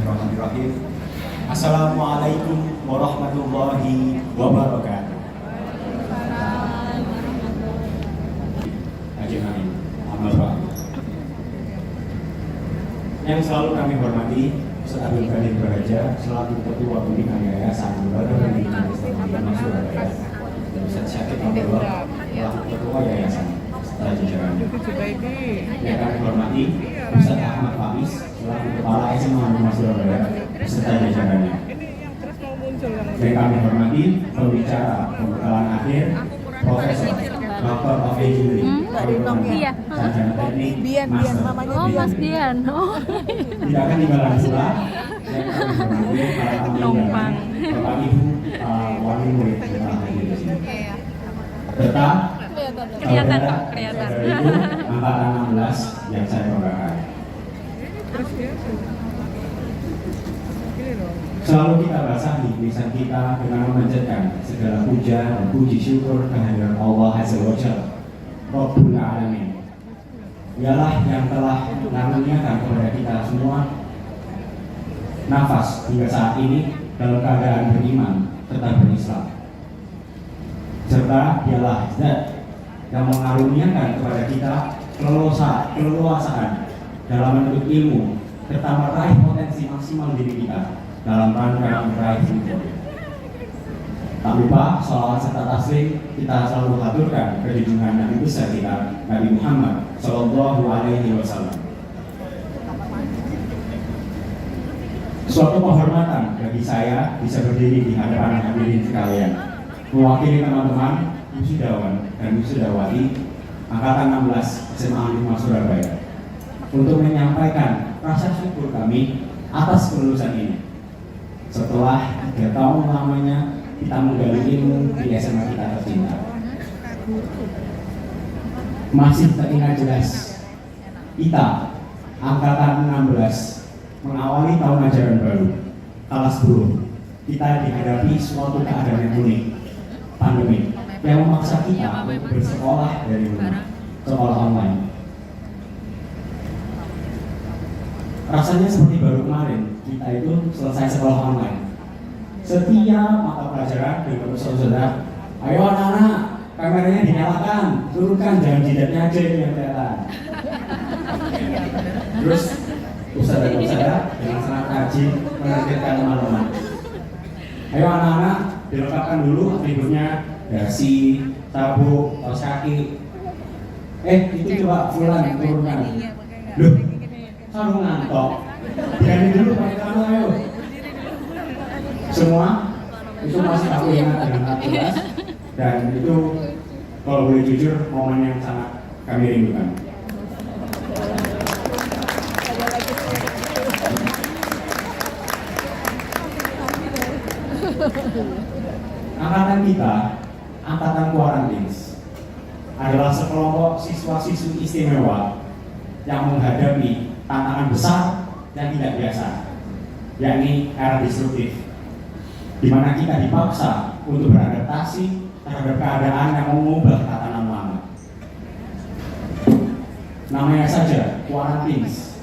Bismillahirrahmanirrahim. Assalamualaikum warahmatullahi wabarakatuh. Amin. Yang selalu kami hormati Ustaz Abdul Qadir Baraja selaku Ketua Pembinaan Yayasan Lembaga Pendidikan Islam Surabaya, dan Ustaz Syakib Abdullah selaku Ketua Yayasan serta jajarannya. Yang kami hormati Ustaz Ahmad Faiz selaku Kepala SMA Negeri Surabaya serta jajarannya. Yang kami hormati pembicara pembekalan akhir Profesor Dr. of Engineering Sarjana Teknik Master. Mas Bian. Tidak akan tinggalan pula yang kami hormati para tamu undangan, Bapak Ibu wali murid yang telah hadir di sini. Serta Kelihatan. Saudara Ibu angkatan 16 yang saya banggakan. Selalu kita basahi lisan kita dengan memanjatkan segala puja dan puji syukur kehadiran Allah Azza wa Jalla, Rabbul Alamin. Dialah yang telah mengaruniakan kepada kita semua nafas hingga saat ini dalam keadaan beriman serta berislam. Serta dialah Zat yang mengaruniakan kepada kita keleluasaan dalam menuntut ilmu serta meraih potensi maksimal diri kita dalam rangka meraih ridho. Tak lupa sholawat serta taslim kita selalu haturkan ke junjungan Nabi besar kita, Nabi Muhammad Shallallahu Alaihi Wasallam. Suatu kehormatan bagi saya bisa berdiri di hadapan hadirin sekalian, mewakili teman-teman wisudawan dan wisudawati angkatan 16 SMA Negeri Surabaya untuk menyampaikan rasa syukur kami atas kelulusan ini. Setelah 3 tahun lamanya kita menggali ilmu di SMA kita tercinta, masih teringat jelas kita angkatan 16 mengawali tahun ajaran baru kelas 10. Kita dihadapi suatu keadaan yang unik, pandemi yang memaksa kita untuk bersekolah dari rumah, sekolah online. Rasanya seperti baru kemarin kita itu selesai sekolah online. Setiap mata pelajaran dengan saudara, ayo anak-anak, kameranya dinyalakan, turunkan, jangan jidatnya aja yang kelihatan. Terus ustadz dan ustadzah dengan sangat rajin menargetkan teman-teman. Ayo anak-anak, dilengkapkan dulu atributnya, dasi, sabuk, kaos kaki. Itu coba fulan turunkan. Loh, sarung ngantok. Ganti dulu pakai tangan, ayo. Semua itu masih aku ingat dengan hati keras, dan itu kalau boleh jujur momen yang sangat kami rindukan. Angkatan kita, angkatan Quarantines, adalah sekelompok siswa-siswi istimewa yang menghadapi tantangan besar yang tidak biasa, yakni era disruptif, di mana kita dipaksa untuk beradaptasi terhadap keadaan yang mengubah tatanan lama. Namanya saja Quarantines,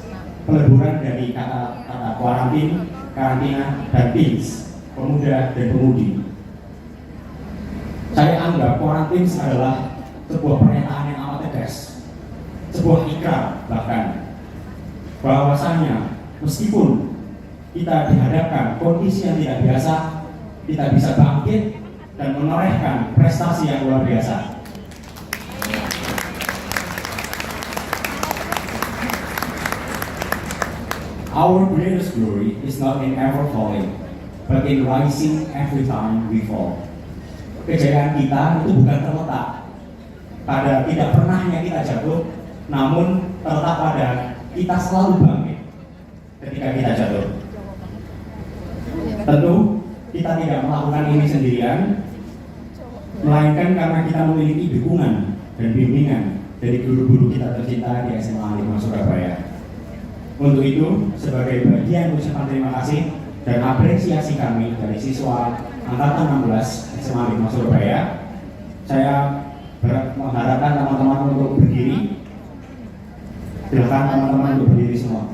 peleburan dari kata quarantine, karantina, dan teens, pemuda dan pemudi. Saya anggap Quarantines adalah sebuah pernyataan yang amat tegas, sebuah ikrar bahkan, bahwasanya meskipun kita dihadapkan kondisi yang tidak biasa, kita bisa bangkit dan menorehkan prestasi yang luar biasa. Our greatest glory is not in ever falling, but in rising every time we fall. Kejayaan kita itu bukan terletak pada tidak pernahnya kita jatuh, namun terletak pada kita selalu bangkit ketika kita jatuh. Tentu kita tidak melakukan ini sendirian, melainkan karena kita memiliki dukungan dan bimbingan dari guru-guru kita tercinta di SMA Negeri Surabaya. Untuk itu, sebagai bagian ucapan terima kasih dan apresiasi kami dari siswa angkatan 16 SMA Negeri Surabaya, saya mengharapkan teman-teman untuk berdiri. Silakan teman-teman untuk berdiri semua.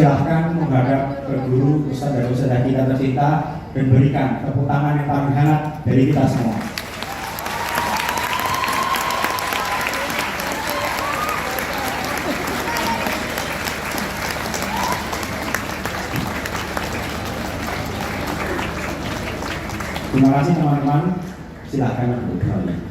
Silahkan menghadap ke guru, ustadz dan ustadzah kita tercinta dan berikan tepuk tangan yang paling hangat dari kita semua. Terima kasih teman-teman. Silahkan duduk kembali.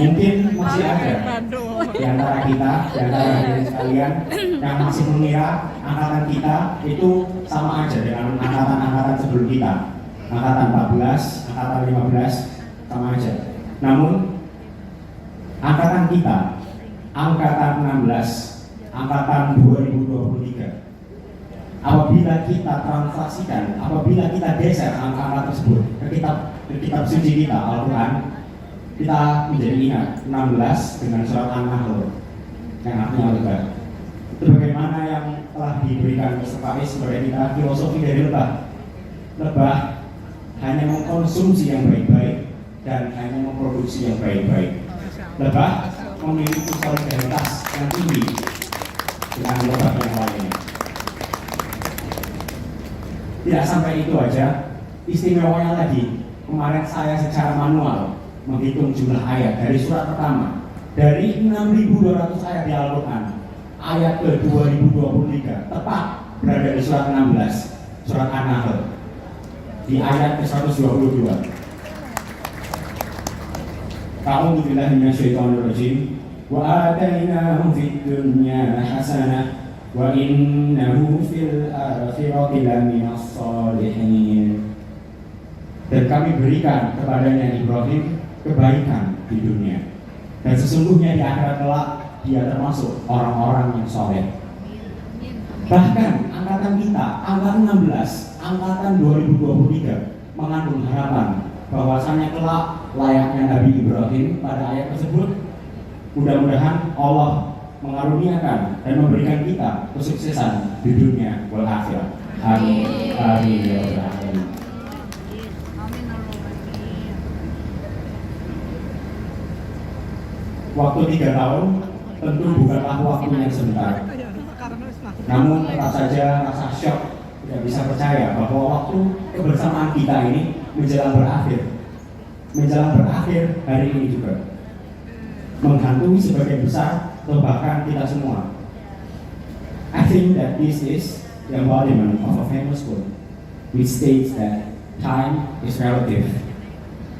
Mungkin masih ada di antara kita, di antara hadirin sekalian yang masih mengira angkatan kita itu sama aja dengan angkatan-angkatan sebelum kita. Angkatan 14, angkatan 15 sama aja. Namun angkatan kita, angkatan 16, angkatan 2023, apabila kita translasikan, apabila kita geser angka-angka tersebut ke kitab suci kita, Al-Quran, kita menjadi ingat 16 dengan surat An-Nahl yang artinya lebah. Itu bagaimana yang telah diberikan peserta kepada kita filosofi dari lebah. Lebah hanya mengkonsumsi yang baik-baik dan hanya memproduksi yang baik-baik. Lebah memiliki solidaritas yang tinggi dengan lebah yang lainnya. Tidak sampai itu aja, istimewanya lagi, kemarin saya secara manual menghitung jumlah ayat dari surat pertama. Dari 6.200 ayat di Al-Quran, ayat ke 2023 tepat berada di surat 16, surat An-Nahl, di ayat ke 122. A'udzu billahi minasyaitonir rajim. Wa atainahum fid dunya hasanah wa innahu fil akhirati laminas shalihin. Dan kami berikan kepadanya Ibrahim kebaikan di dunia, dan sesungguhnya di akhirat kelak dia termasuk orang-orang yang soleh. Bahkan angkatan kita, angkatan 16, angkatan 2023 mengandung harapan bahwasanya kelak layaknya Nabi Ibrahim pada ayat tersebut. Mudah-mudahan Allah mengaruniakan dan memberikan kita kesuksesan di dunia wal akhirat. Amin. Amin ya rabbal alamin. Waktu 3 tahun tentu bukanlah waktu yang sebentar. Namun tetap saja rasa syok, tidak bisa percaya bahwa waktu kebersamaan kita ini menjelang berakhir. Menjelang berakhir hari ini juga. Menghantui sebagian besar atau bahkan kita semua. I think that this is the embodiment of a famous quote which states that time is relative.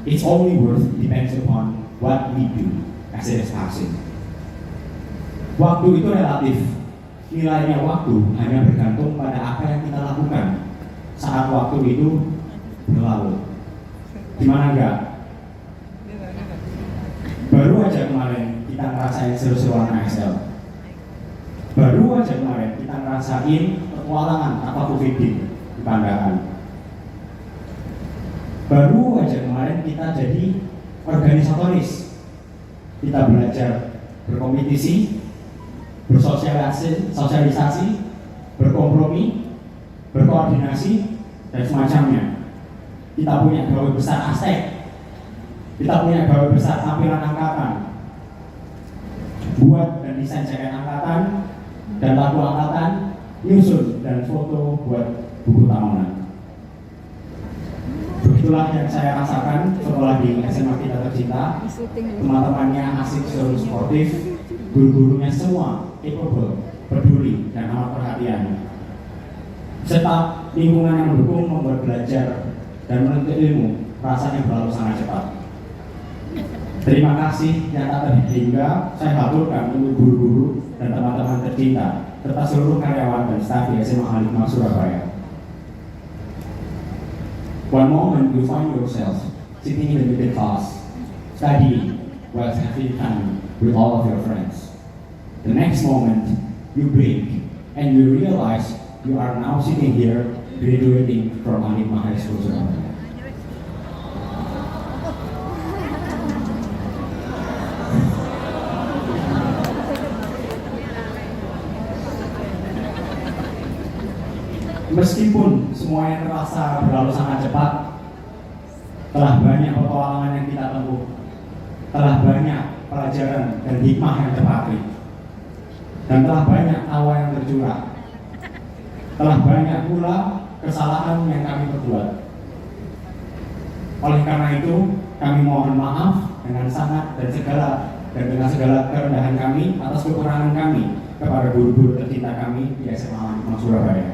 Its only worth depends upon what we do as it is passing. Waktu itu relatif. Nilainya waktu hanya bergantung pada apa yang kita lakukan saat waktu itu berlalu. Gimana enggak? Baru aja kemarin kita ngerasain seru-seruan ASL. Baru aja kemarin kita ngerasain petualangan apa COVID di Pandaan. Baru aja kemarin kita jadi organisatoris. Kita belajar berkompetisi, bersosialisasi, berkompromi, berkoordinasi, dan semacamnya. Kita punya gawe besar Aztek, kita punya gawe besar tampilan angkatan, buat dan desain jaket angkatan, dan lagu angkatan, nyusun dan foto buat buku tahunan. Begitulah yang saya rasakan setelah di SMA kita tercinta. Teman-temannya asik, seru, sportif, guru-gurunya semua capable, peduli, dan amat perhatian. Serta lingkungan yang mendukung membuat belajar dan menuntut ilmu rasanya berlalu sangat cepat. Terima kasih yang tak terhingga saya haturkan untuk guru-guru dan teman-teman tercinta serta seluruh karyawan dan staf di SMA Al-Hikmah Surabaya. One moment you find yourself sitting in the middle class, studying while having fun with all of your friends. The next moment you blink and you realize you are now sitting here graduating from Al-Hikmah High School Surabaya. Meskipun semuanya terasa berlalu sangat cepat, telah banyak petualangan yang kita tempuh, telah banyak pelajaran dan hikmah yang terpatri, dan telah banyak tawa yang tercurah. Telah banyak pula kesalahan yang kami perbuat. Oleh karena itu, kami mohon maaf dengan sangat dengan segala kerendahan kami atas kekurangan kami kepada guru-guru tercinta kami di SMA Lingkungan Surabaya.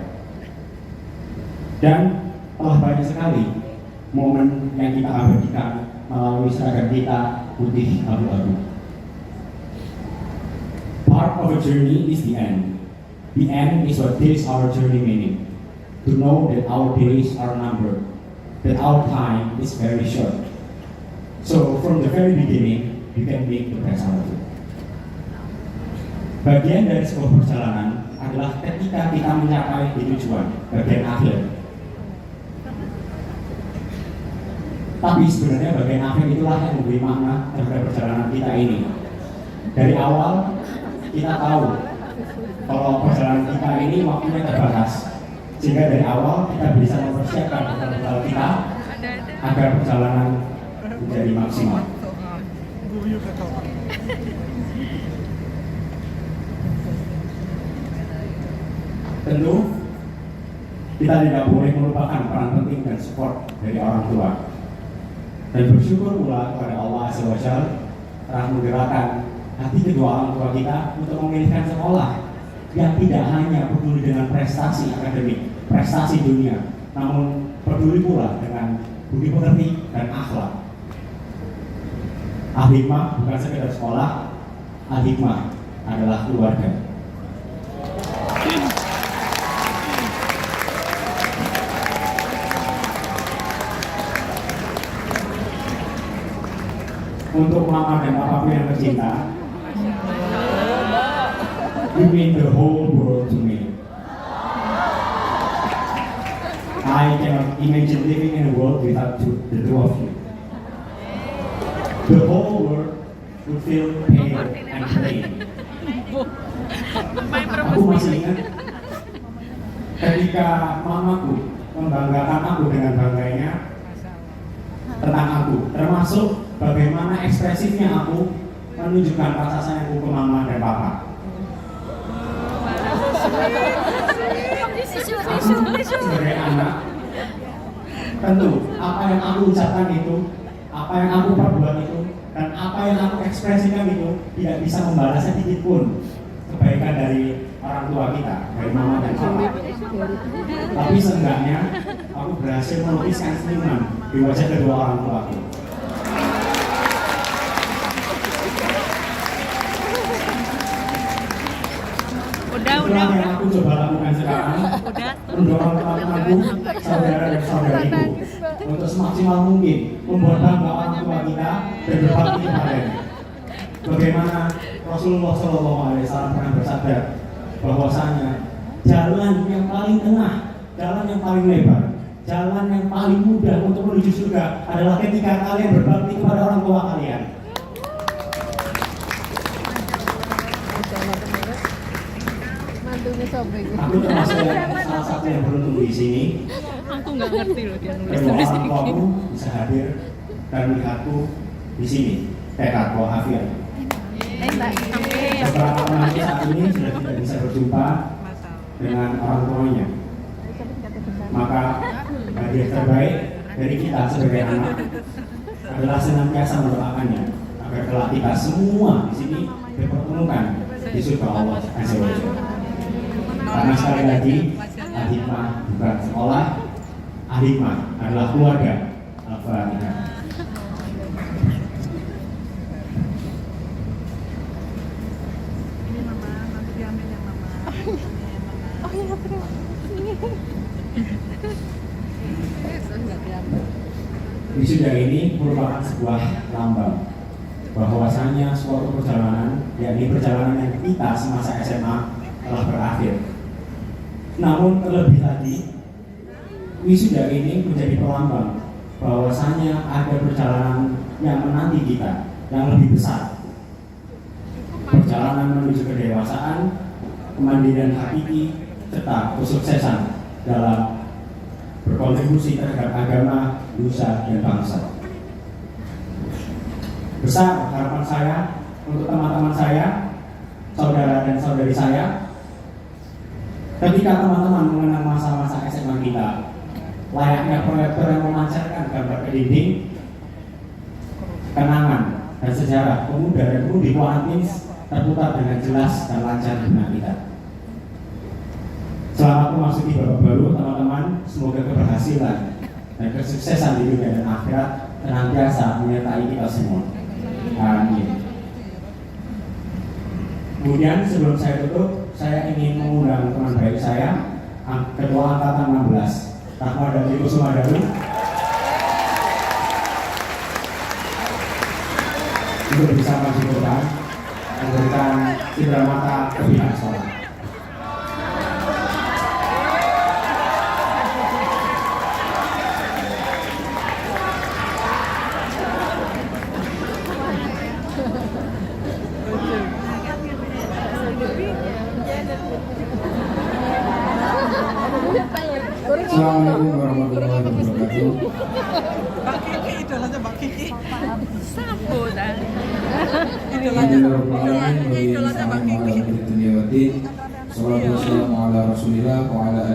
Dan telah banyak sekali momen yang kita abadikan melalui seragam kita putih abu-abu. Part of a journey is the end. The end is what gives our journey meaning. To know that our days are numbered, that our time is very short. So from the very beginning, you can make the best out of it. Bagian dari sebuah perjalanan adalah ketika kita mencapai tujuan, bagian akhir. Tapi sebenarnya bagian akhir itulah yang memberi makna terhadap perjalanan kita ini. Dari awal kita tahu kalau perjalanan kita ini waktunya terbatas, sehingga dari awal kita bisa mempersiapkan bekal kita agar perjalanan menjadi maksimal. Tentu kita tidak boleh melupakan peran penting dan support dari orang tua, dan bersyukur pula kepada Allah Azza wa Jalla telah menggerakkan hati kedua orang tua kita untuk memilihkan sekolah yang tidak hanya peduli dengan prestasi akademik, prestasi dunia, namun peduli pula dengan budi pekerti dan akhlak. Al-Hikmah bukan sekedar sekolah, Al-Hikmah adalah keluarga. Untuk mama dan papaku yang tercinta, you mean the whole world to me. I cannot imagine living in a world without the two of you. The whole world would feel pain and pain. Aku masih ingat ketika mamaku membanggakan aku dengan bangganya tentang aku, termasuk bagaimana ekspresifnya aku menunjukkan rasa sayangku ke mama dan papa. Sebagai anak, tentu apa yang aku ucapkan itu, apa yang aku perbuat itu, dan apa yang aku ekspresikan itu tidak bisa membalas sedikit pun kebaikan dari orang tua kita, dari mama dan papa. Tapi seenggaknya aku berhasil melukiskan senyuman di wajah kedua orang tuaku. Itulah yang aku coba lakukan sekarang, mendorong teman-temanku, saudara dan saudariku untuk semaksimal mungkin membuat bangga orang tua kita dan berbakti kepadanya. Bagaimana Rasulullah SAW pernah bersabda bahwasanya jalan yang paling tengah, jalan yang paling lebar, jalan yang paling mudah untuk menuju surga adalah ketika kalian berbakti kepada orang tua kalian. Aku termasuk salah satu yang beruntung di sini. Aku nggak ngerti loh dia nulis Kedua tulis orang kayak tuaku gini. bisa hadir dan melihatku di sini. Tekad walafiat. Beberapa temanku saat ini sudah tidak bisa berjumpa dengan orang tuanya. Maka hadiah terbaik dari kita sebagai anak adalah senantiasa mendoakannya agar kelak kita semua di sini dipertemukan di surga Allah Azza wa Jalla. Karena sekali lagi, Al-Hikmah bukan sekolah, Al-Hikmah adalah keluarga. Al-Fatihah. Wisuda ini merupakan sebuah lambang bahwasanya suatu perjalanan, yakni perjalanan yang kita semasa SMA telah berakhir. Namun terlebih lagi, wisuda ini menjadi pelambang bahwasanya ada perjalanan yang menanti kita yang lebih besar. Perjalanan menuju kedewasaan, kemandirian hakiki, serta kesuksesan dalam berkontribusi terhadap agama, nusa, dan bangsa. Besar harapan saya untuk teman-teman saya, saudara dan saudari saya, ketika teman-teman mengenang masa-masa SMA kita, layaknya proyektor yang memancarkan gambar ke dinding, kenangan dan sejarah pemuda dan pemudi Kuantins terputar dengan jelas dan lancar di benak kita. Selamat memasuki babak baru teman-teman, semoga keberhasilan dan kesuksesan di dunia dan akhirat senantiasa menyertai kita semua. Amin. Kemudian sebelum saya tutup, saya ingin mengundang teman baik saya, Ketua Angkatan 16, Rahmadani Kusumadaru, untuk bisa maju ke depan memberikan cindera mata ke pihak sekolah. Assalamualaikum warahmatullahi wabarakatuh. Mbak Kiki, idolanya Mbak Kiki. Sapu dah. Idolanya Alhamdulillah, Mbak Kiki. Salatu wassalamu ala rasulillah wa ala alihi